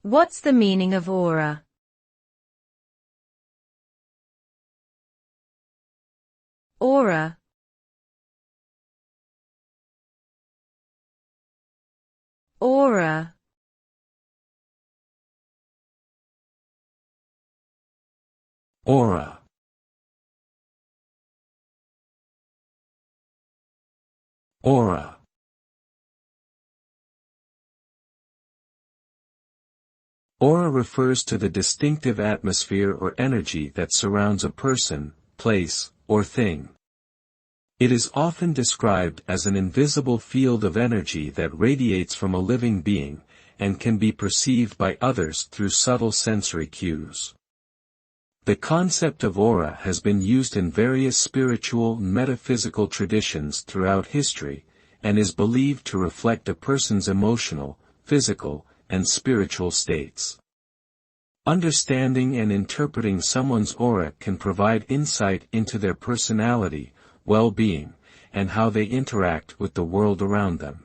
What's the meaning of aura? Aura. Aura. Aura. Aura. Aura refers to the distinctive atmosphere or energy that surrounds a person, place, or thing. It is often described as an invisible field of energy that radiates from a living being, and can be perceived by others through subtle sensory cues. The concept of aura has been used in various spiritual and metaphysical traditions throughout history, and is believed to reflect a person's emotional, physical, and spiritual states. Understanding and interpreting someone's aura can provide insight into their personality, well-being, and how they interact with the world around them.